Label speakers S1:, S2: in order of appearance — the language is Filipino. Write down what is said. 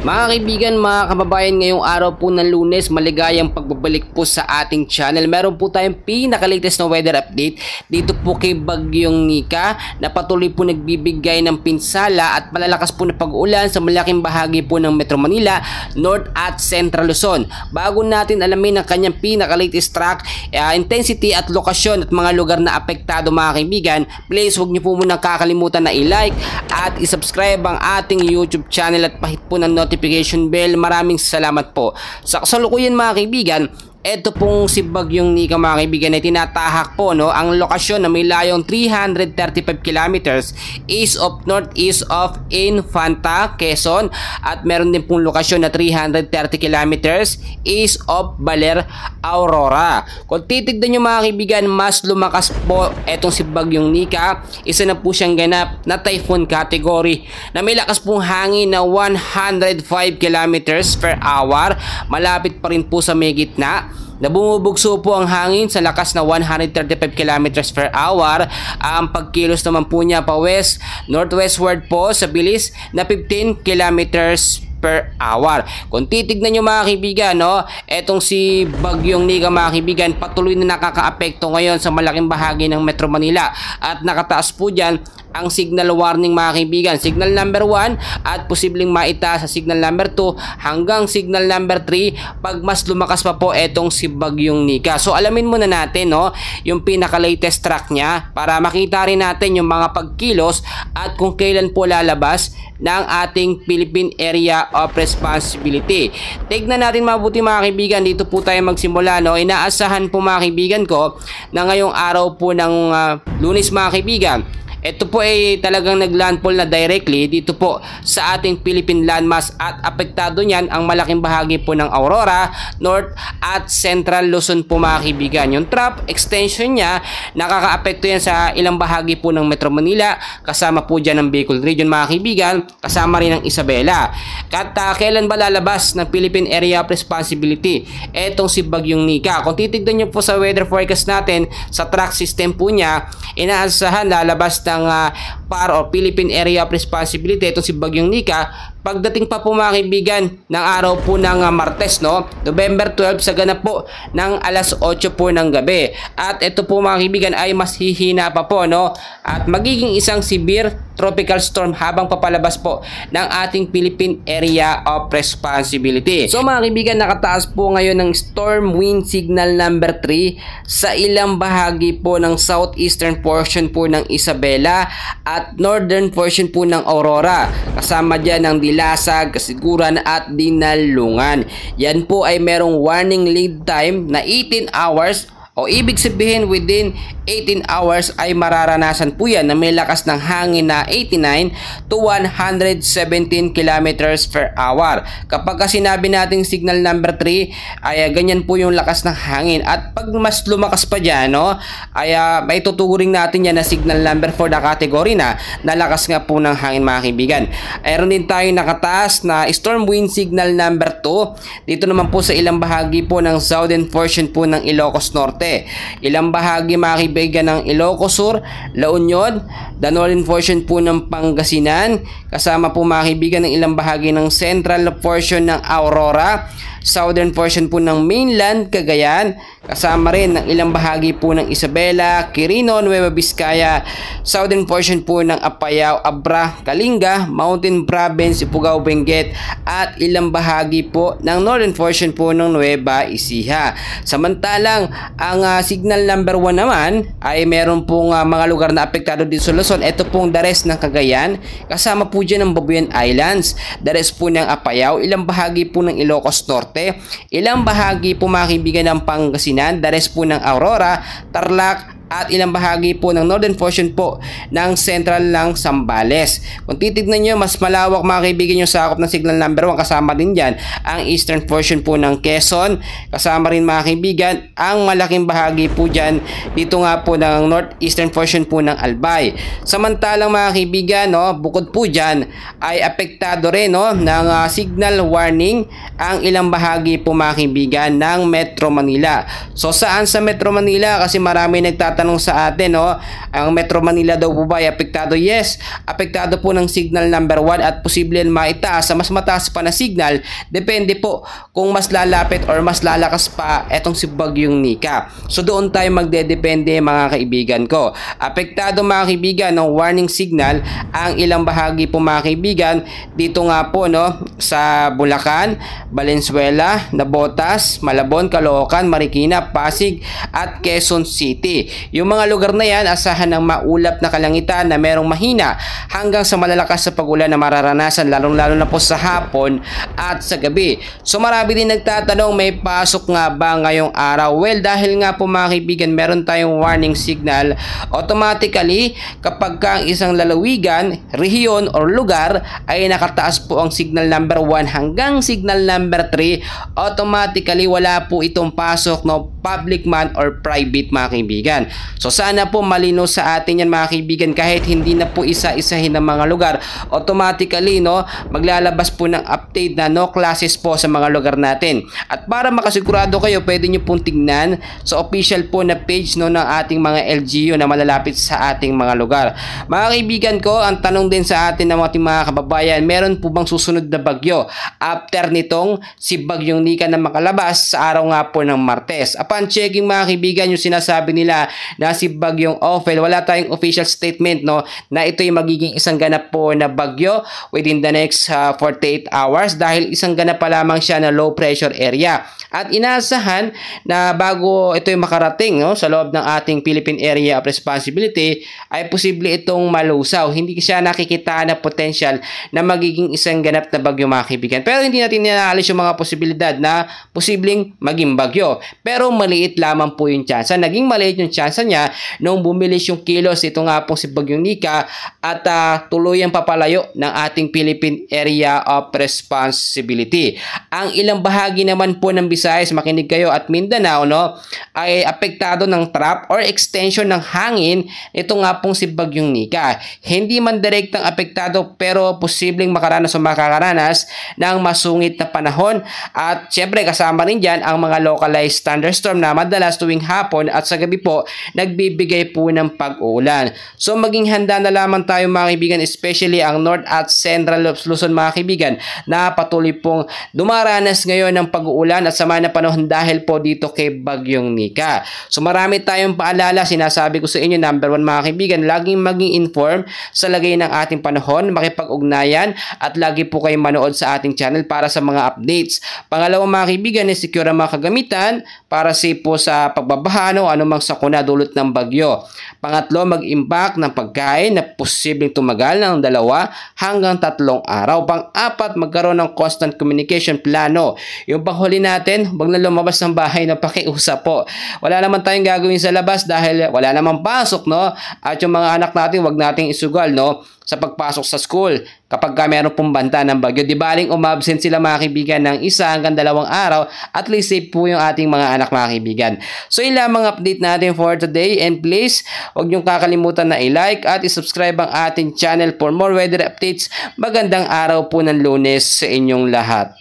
S1: Mga kaibigan, mga kababayan, ngayong araw po ng Lunes, maligayang pagbabalik po sa ating channel. Meron po tayong pinaka-latest na weather update dito po kay Bagyong Nika na patuloy po nagbibigay ng pinsala at malalakas po na pag-ulan sa malaking bahagi po ng Metro Manila, North at Central Luzon. Bago natin alamin ang kanyang pinaka-latest track, intensity at lokasyon at mga lugar na apektado, mga kaibigan, please huwag niyo po muna kakalimutan na i-like at i-subscribe ang ating YouTube channel at pahit po ng notification bell. Maraming salamat po. Sa kasalukuyan, mga kaibigan, ito pong si Bagyong Nika, mga kaibigan, ay tinatahak po ang lokasyon na may layong 335 kilometers east of northeast of Infanta, Quezon, at meron din pong lokasyon na 330 kilometers east of Baler, Aurora. Kung titignan nyo, mga kaibigan, mas lumakas po etong si Bagyong Nika. Isa na po siyang ganap na typhoon category na may lakas pong hangin na 105 kilometers per hour. Malapit pa rin po sa may gitna na bumubugso po ang hangin sa lakas na 135 kilometers per hour. Ang pagkilos naman po niya pa west northwestward po sa bilis na 15 kilometers per hour. Kung titignan nyo, mga kaibigan, etong si Bagyong Nika, mga kaibigan, patuloy na nakakaapekto ngayon sa malaking bahagi ng Metro Manila at nakataas po dyan ang signal warning, mga kaibigan. Signal number 1 at posibleng maitaas sa signal number 2 hanggang signal number 3 pag mas lumakas pa po etong si Bagyong Nika. So alamin muna natin yung pinaka-latest track niya para makita rin natin yung mga pagkilos at kung kailan po lalabas ng ating Philippine Area of Responsibility. Tignan natin mabuti, mga kaibigan. Dito po tayo magsimula. Inaasahan po, mga kaibigan ko, na ngayong araw po ng Lunes, mga kaibigan, ito po ay talagang naglandfall na directly dito po sa ating Philippine landmass at apektado niyan ang malaking bahagi po ng Aurora, North at Central Luzon po, mga kaibigan. Yung trap extension niya, nakakaapekto yan sa ilang bahagi po ng Metro Manila, kasama po dyan ang Bicol Region, mga kaibigan, kasama rin ang Isabela. At kailan ba lalabas ng Philippine Area of Responsibility etong si Bagyong Nika? Kung titignan nyo po sa weather forecast natin, sa track system po niya, inaasahan lalabas ng PAR o Philippine Area of Responsibility itong si Bagyong Nika pagdating pa po, mga kaibigan, ng araw po ng Martes, November 12, sa ganap po ng alas 8 po ng gabi. At ito po, mga kaibigan, ay mas hihina pa po, at magiging isang severe tropical storm habang papalabas po ng ating Philippine Area of Responsibility. So, mga kaibigan, nakataas po ngayon ng storm wind signal number 3 sa ilang bahagi po ng southeastern portion po ng Isabela at northern portion po ng Aurora. Kasama dyan ang Dilasag, Kasiguran at Dinalungan. Yan po ay merong warning lead time na 18 hours o ibig sabihin within 18 hours ay mararanasan po yan na may lakas ng hangin na 89 to 117 kilometers per hour. Kapag sinabi nating signal number 3 ay ganyan po yung lakas ng hangin, at pag mas lumakas pa dyan ay may tuturing natin yan na signal number 4 na category na lakas nga po ng hangin, mga kaibigan. Ayun din tayo nakataas na storm wind signal number 2 dito naman po sa ilang bahagi po ng southern portion po ng Ilocos Norte, ilang bahagi, mga kaibigan, ng Ilocos Sur, La Union, the northern portion po ng Pangasinan, kasama po, mga kaibigan, ng ilang bahagi ng central portion ng Aurora, southern portion po ng mainland Cagayan, kasama rin ng ilang bahagi po ng Isabela, Quirino, Nueva Vizcaya, southern portion po ng Apayao, Abra, Kalinga, Mountain Province, Ifugao, Benguet, at ilang bahagi po ng northern portion po ng Nueva Ecija. Samantalang ang signal number 1 naman ay meron pong mga lugar na apektado dito sa Luzon. Ito pong the rest ng Cagayan, kasama po dyan ng Babuyan Islands, the rest po ng Apayao, ilang bahagi po ng Ilocos Norte, ilang bahagi po, mga kaibigan, ng Pangasinan, the rest po ng Aurora, Tarlac, at ilang bahagi po ng northern portion po ng central ng Zambales. Kung titignan nyo, mas malawak, mga kaibigan, yung sakop ng signal number 1. Kasama din dyan ang eastern portion po ng Quezon. Kasama rin, mga kaibigan, ang malaking bahagi po dyan dito nga po ng northeastern portion po ng Albay. Samantalang, mga kaibigan, bukod po dyan ay apektado rin ng signal warning ang ilang bahagi po, mga kaibigan, ng Metro Manila. So saan sa Metro Manila? Kasi marami nagtatanong nagtatanong sa atin, no, ang Metro Manila daw po ba ay apektado? Yes, apektado po ng signal number 1 at posible maitaas sa mas mataas pa na signal. Depende po kung mas lalapit or mas lalakas pa etong si Bagyong Nika. So doon tayo magdedepende mga kaibigan ko. Apektado mga kaibigan ng warning signal ang ilang bahagi po mga kaibigan dito nga po, no, sa Bulacan, Valenzuela, Navotas, Malabon, Caloocan, Marikina, Pasig at Quezon City. Yung mga lugar na yan, asahan ng maulap na kalangitan na merong mahina hanggang sa malalakas sa pag-ulan na mararanasan lalong-lalo na po sa hapon at sa gabi. So marami din nagtatanong, may pasok nga ba ngayong araw? Well, dahil nga po mga kaibigan, meron tayong warning signal, automatically kapag ka ang isang lalawigan, rehiyon or lugar ay nakataas po ang signal number 1 hanggang signal number 3, automatically wala po itong pasok, no, public man or private mga kaibigan. So sana po malino sa atin yan mga kaibigan, kahit hindi na po isa-isahin ng mga lugar, automatically, no, maglalabas po ng update na no classes po sa mga lugar natin. At para makasigurado kayo, pwede nyo pong tignan sa official po na page, no, ng ating mga LGU na malalapit sa ating mga lugar. Mga kaibigan ko, ang tanong din sa atin ng ating mga kababayan, meron po bang susunod na bagyo after nitong si Bagyong Nika na makalabas sa araw nga po ng Martes? Upon checking mga kaibigan, yung sinasabi nila na si Bagyong Ophel, wala tayong official statement, no, na ito'y magiging isang ganap po na bagyo within the next 48 hours dahil isang ganap pa lamang siya na low pressure area. At inaasahan na bago ito'y makarating, no, sa loob ng ating Philippine Area of Responsibility ay posible itong malusaw. Hindi siya nakikita na potential na magiging isang ganap na bagyo mga kaibigan. Pero hindi natin inaalis yung mga posibilidad na posibleng maging bagyo. Pero maliit lamang po yung tsansa. Naging maliit yung tsansa niya nung bumilis yung kilos ito nga pong si Bagyong Nika at tuluyang papalayo ng ating Philippine Area of Responsibility. Ang ilang bahagi naman po ng Visayas, makinig kayo, at Mindanao, no, ay apektado ng trap or extension ng hangin ito nga pong si Bagyong Nika. Hindi man direktang apektado pero posibleng makaranas o makakaranas ng masungit na panahon at syempre kasama rin dyan ang mga localized thunderstorm na madalas tuwing hapon at sa gabi po nagbibigay po ng pag-uulan. So maging handa na lamang tayo mga kaibigan, especially ang North at Central Luzon mga kaibigan na patuloy pong dumaranas ngayon ng pag-uulan at sama na panahon dahil po dito kay Bagyong Nika. So marami tayong paalala, sinasabi ko sa inyo, number 1 mga kaibigan, laging maging inform sa lagay ng ating panahon, makipag-ugnayan at lagi po kayong manood sa ating channel para sa mga updates. Pangalawa mga kaibigan, secure ang mga kagamitan para safe po sa pagbabaha o anumang sakuna dulot ng bagyo. Pangatlo, mag-impact ng pagkain na posibleng tumagal ng 2 hanggang 3 araw. Pang-apat, magkaroon ng constant communication plano. Yung panghuli natin, wag na lumabas ng bahay na pakiusap po. Wala naman tayong gagawin sa labas dahil wala namang pasok, no? At yung mga anak natin, wag nating isugal, no, sa pagpasok sa school kapag meron pong banta ng bagyo. Di baling umabsent sila mga kaibigan ng 1 hanggang 2 araw, at least safe po yung ating mga anak mga kaibigan. So yun lang mga update natin for today, and please huwag niyong kakalimutan na i-like at i-subscribe ang ating channel for more weather updates. Magandang araw po ng Lunes sa inyong lahat.